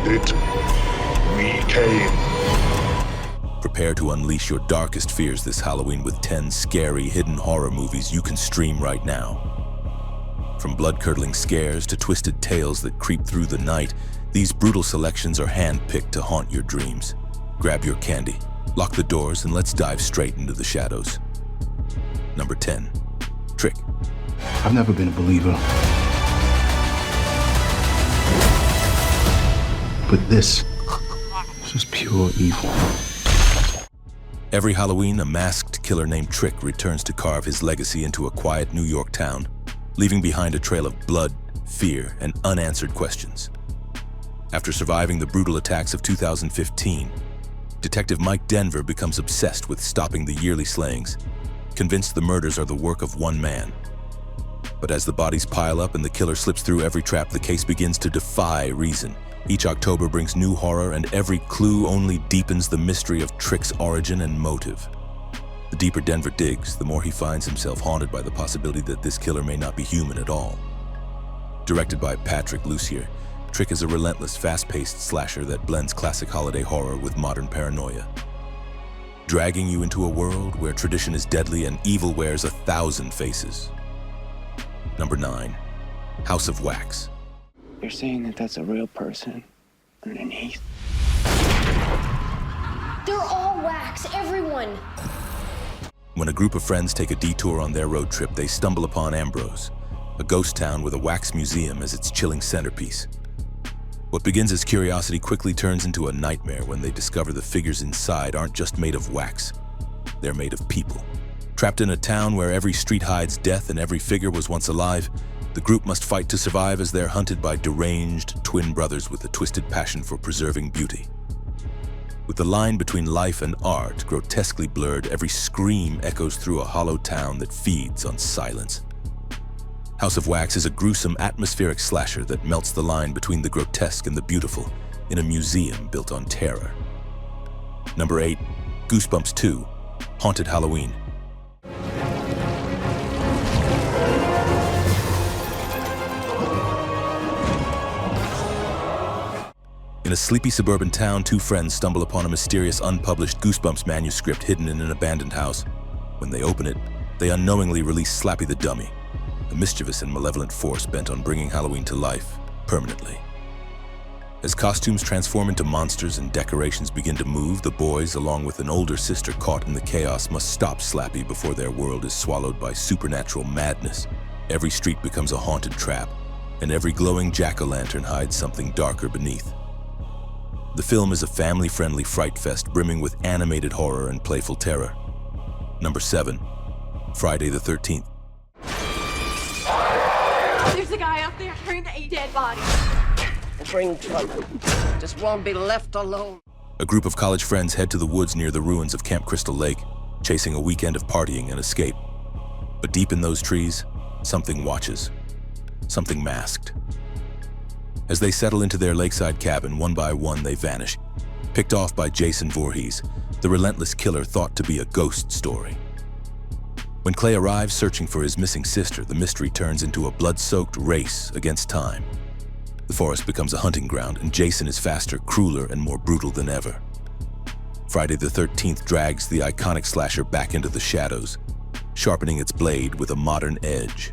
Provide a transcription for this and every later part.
it. We came. Prepare to unleash your darkest fears this Halloween with 10 scary, hidden horror movies you can stream right now. From blood-curdling scares to twisted tales that creep through the night, these brutal selections are hand-picked to haunt your dreams. Grab your candy, lock the doors, and let's dive straight into the shadows. Number 10. Trick. I've never been a believer. But this is just pure evil. Every Halloween, a masked killer named Trick returns to carve his legacy into a quiet New York town, leaving behind a trail of blood, fear, and unanswered questions. After surviving the brutal attacks of 2015, Detective Mike Denver becomes obsessed with stopping the yearly slayings, convinced the murders are the work of one man. But as the bodies pile up and the killer slips through every trap, the case begins to defy reason. Each October brings new horror, and every clue only deepens the mystery of Trick's origin and motive. The deeper Denver digs, the more he finds himself haunted by the possibility that this killer may not be human at all. Directed by Patrick Lussier, Trick is a relentless, fast-paced slasher that blends classic holiday horror with modern paranoia, dragging you into a world where tradition is deadly and evil wears 1,000 faces. Number 9. House of Wax. You're saying that that's a real person underneath? They're all wax, everyone! When a group of friends take a detour on their road trip, they stumble upon Ambrose, a ghost town with a wax museum as its chilling centerpiece. What begins as curiosity quickly turns into a nightmare when they discover the figures inside aren't just made of wax. They're made of people. Trapped in a town where every street hides death and every figure was once alive, the group must fight to survive as they're hunted by deranged twin brothers with a twisted passion for preserving beauty. With the line between life and art grotesquely blurred, every scream echoes through a hollow town that feeds on silence. House of Wax is a gruesome, atmospheric slasher that melts the line between the grotesque and the beautiful in a museum built on terror. Number 8. Goosebumps 2. Haunted Halloween. In a sleepy suburban town, two friends stumble upon a mysterious, unpublished Goosebumps manuscript hidden in an abandoned house. When they open it, they unknowingly release Slappy the Dummy, a mischievous and malevolent force bent on bringing Halloween to life, permanently. As costumes transform into monsters and decorations begin to move, the boys, along with an older sister caught in the chaos, must stop Slappy before their world is swallowed by supernatural madness. Every street becomes a haunted trap, and every glowing jack-o'-lantern hides something darker beneath. The film is a family-friendly fright fest brimming with animated horror and playful terror. Number 7. Friday the 13th. There's a guy out there carrying a dead body. Bring trouble. Just won't be left alone. A group of college friends head to the woods near the ruins of Camp Crystal Lake, chasing a weekend of partying and escape. But deep in those trees, something watches. Something masked. As they settle into their lakeside cabin, one by one they vanish, picked off by Jason Voorhees, the relentless killer thought to be a ghost story. When Clay arrives searching for his missing sister, the mystery turns into a blood-soaked race against time. The forest becomes a hunting ground, and Jason is faster, crueler, and more brutal than ever. Friday the 13th drags the iconic slasher back into the shadows, sharpening its blade with a modern edge.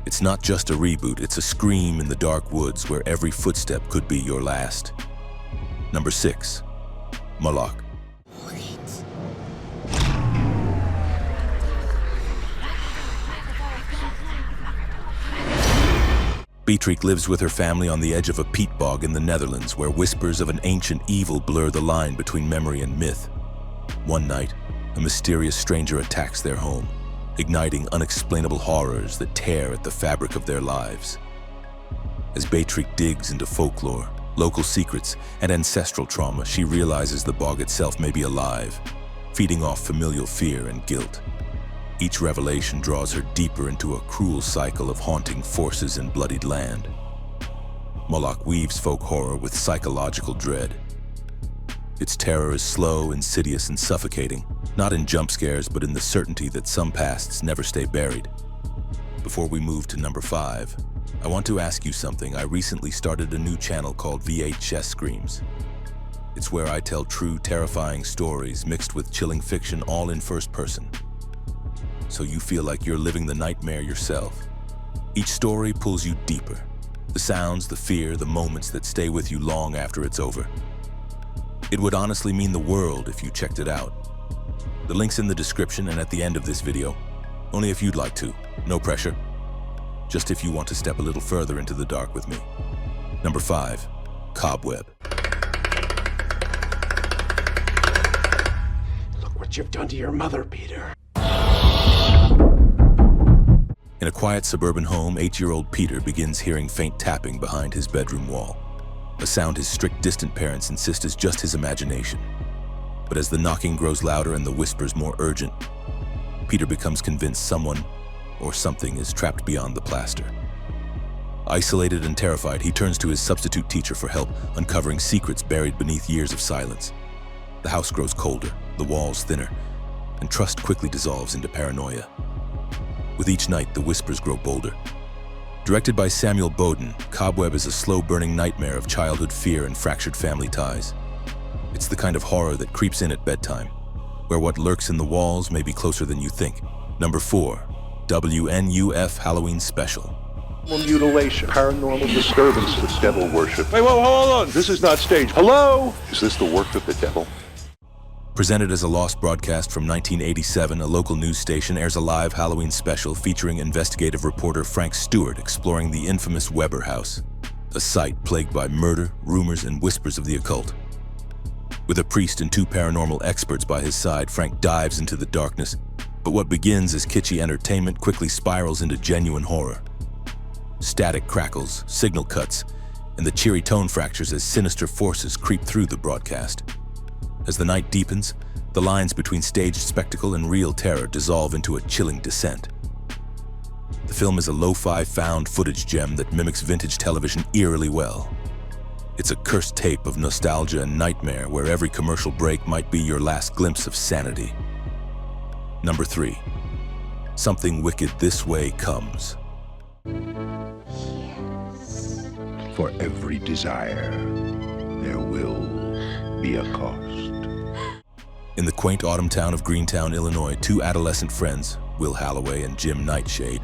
It's not just a reboot, it's a scream in the dark woods where every footstep could be your last. Number 6. Moloch. Beatrice lives with her family on the edge of a peat bog in the Netherlands, where whispers of an ancient evil blur the line between memory and myth. One night, a mysterious stranger attacks their home, igniting unexplainable horrors that tear at the fabric of their lives. As Beatrice digs into folklore, local secrets, and ancestral trauma, she realizes the bog itself may be alive, feeding off familial fear and guilt. Each revelation draws her deeper into a cruel cycle of haunting forces in bloodied land. Moloch weaves folk horror with psychological dread. Its terror is slow, insidious, and suffocating, not in jump scares, but in the certainty that some pasts never stay buried. Before we move to number 5, I want to ask you something. I recently started a new channel called VHSscreams. It's where I tell true, terrifying stories mixed with chilling fiction, all in first person. So you feel like you're living the nightmare yourself. Each story pulls you deeper. The sounds, the fear, the moments that stay with you long after it's over. It would honestly mean the world if you checked it out. The link's in the description and at the end of this video. Only if you'd like to, no pressure. Just if you want to step a little further into the dark with me. Number 5, Cobweb. Look what you've done to your mother, Peter. In a quiet suburban home, 8-year-old Peter begins hearing faint tapping behind his bedroom wall. A sound his strict, distant parents insist is just his imagination. But as the knocking grows louder and the whispers more urgent, Peter becomes convinced someone or something is trapped beyond the plaster. Isolated and terrified, he turns to his substitute teacher for help, uncovering secrets buried beneath years of silence. The house grows colder, the walls thinner, and trust quickly dissolves into paranoia. With each night, the whispers grow bolder. Directed by Samuel Bowden, Cobweb is a slow-burning nightmare of childhood fear and fractured family ties. It's the kind of horror that creeps in at bedtime, where what lurks in the walls may be closer than you think. Number 4, WNUF Halloween Special. Mutilation, paranormal disturbances, devil worship. Wait, whoa, hold on. This is not staged. Hello? Is this the work of the devil? Presented as a lost broadcast from 1987, a local news station airs a live Halloween special featuring investigative reporter Frank Stewart exploring the infamous Weber House, a site plagued by murder, rumors, and whispers of the occult. With a priest and 2 paranormal experts by his side, Frank dives into the darkness, but what begins as kitschy entertainment quickly spirals into genuine horror. Static crackles, signal cuts, and the cheery tone fractures as sinister forces creep through the broadcast. As the night deepens, the lines between staged spectacle and real terror dissolve into a chilling descent. The film is a lo-fi found footage gem that mimics vintage television eerily well. It's a cursed tape of nostalgia and nightmare where every commercial break might be your last glimpse of sanity. Number 3, Something Wicked This Way Comes. For every desire, there will be a cost. In the quaint autumn town of Greentown, Illinois, 2 adolescent friends, Will Halloway and Jim Nightshade,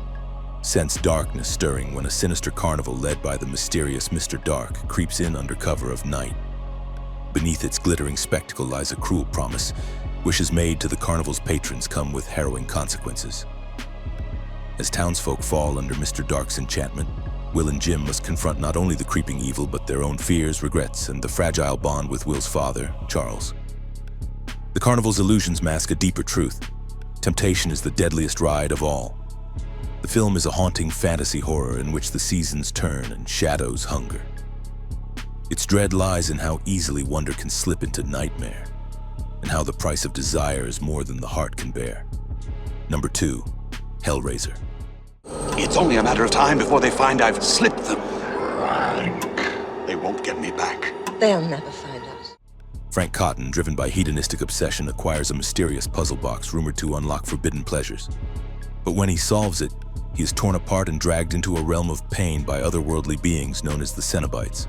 sense darkness stirring when a sinister carnival led by the mysterious Mr. Dark creeps in under cover of night. Beneath its glittering spectacle lies a cruel promise. Wishes made to the carnival's patrons come with harrowing consequences. As townsfolk fall under Mr. Dark's enchantment, Will and Jim must confront not only the creeping evil but their own fears, regrets, and the fragile bond with Will's father, Charles. The carnival's illusions mask a deeper truth. Temptation is the deadliest ride of all. The film is a haunting fantasy horror in which the seasons turn and shadows hunger. Its dread lies in how easily wonder can slip into nightmare, and how the price of desire is more than the heart can bear. Number 2, Hellraiser. It's only a matter of time before they find I've slipped them. They won't get me back. They'll never find us. Frank Cotton, driven by hedonistic obsession, acquires a mysterious puzzle box rumored to unlock forbidden pleasures. But when he solves it, he is torn apart and dragged into a realm of pain by otherworldly beings known as the Cenobites.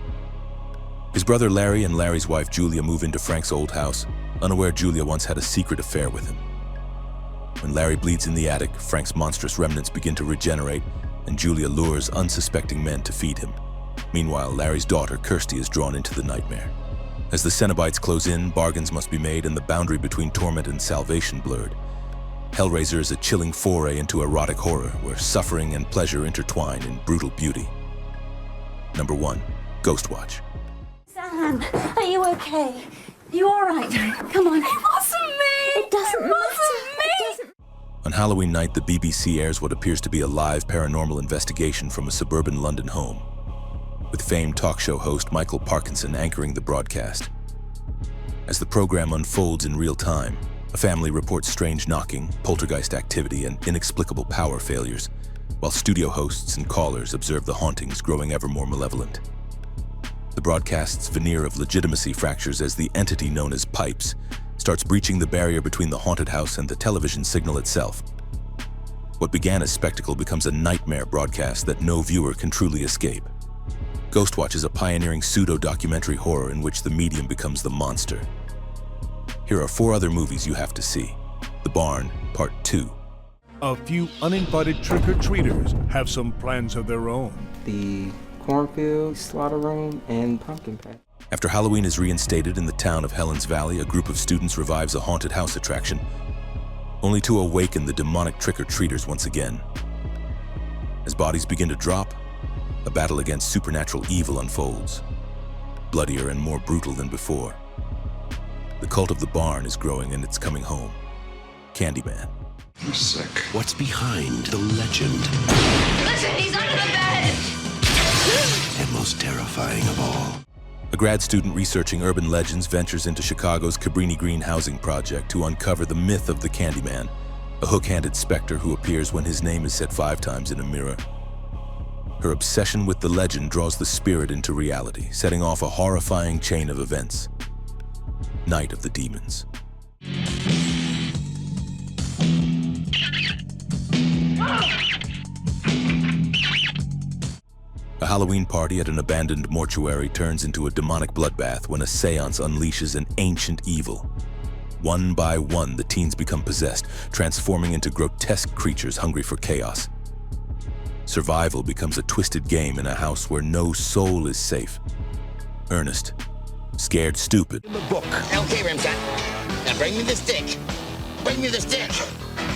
His brother Larry and Larry's wife Julia move into Frank's old house, unaware Julia once had a secret affair with him. When Larry bleeds in the attic, Frank's monstrous remnants begin to regenerate, and Julia lures unsuspecting men to feed him. Meanwhile, Larry's daughter Kirsty is drawn into the nightmare. As the Cenobites close in, bargains must be made and the boundary between torment and salvation blurred. Hellraiser is a chilling foray into erotic horror where suffering and pleasure intertwine in brutal beauty. Number 1, Ghostwatch. Sam, are you okay? You all right? Come on. It wasn't me! It doesn't matter. It doesn't... On Halloween night, the BBC airs what appears to be a live paranormal investigation from a suburban London home, with famed talk show host Michael Parkinson anchoring the broadcast. As the program unfolds in real time, a family reports strange knocking, poltergeist activity, and inexplicable power failures, while studio hosts and callers observe the hauntings growing ever more malevolent. The broadcast's veneer of legitimacy fractures as the entity known as Pipes starts breaching the barrier between the haunted house and the television signal itself. What began as spectacle becomes a nightmare broadcast that no viewer can truly escape. Ghostwatch is a pioneering pseudo-documentary horror in which the medium becomes the monster. Here are 4 other movies you have to see. The Barn, Part 2. A few uninvited trick-or-treaters have some plans of their own. The cornfield, slaughter room, and pumpkin patch. After Halloween is reinstated in the town of Helens Valley, a group of students revives a haunted house attraction, only to awaken the demonic trick-or-treaters once again. As bodies begin to drop, a battle against supernatural evil unfolds, bloodier and more brutal than before. The cult of the barn is growing and it's coming home. Candyman. I'm sick. What's behind the legend? Listen, he's under the bed! And most terrifying of all. A grad student researching urban legends ventures into Chicago's Cabrini Green housing project to uncover the myth of the Candyman, a hook-handed specter who appears when his name is said 5 times in a mirror. Her obsession with the legend draws the spirit into reality, setting off a horrifying chain of events. Night of the Demons. A Halloween party at an abandoned mortuary turns into a demonic bloodbath when a seance unleashes an ancient evil. One by one, the teens become possessed, transforming into grotesque creatures hungry for chaos. Survival becomes a twisted game in a house where no soul is safe. Ernest, scared stupid. In the book. Okay, Rimshot. Now bring me the stick. Bring me the stick.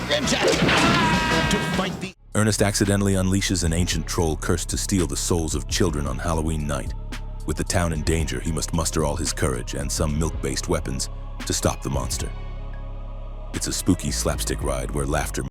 Rimshot! To fight the... Ernest accidentally unleashes an ancient troll cursed to steal the souls of children on Halloween night. With the town in danger, he must muster all his courage and some milk-based weapons to stop the monster. It's a spooky slapstick ride where laughter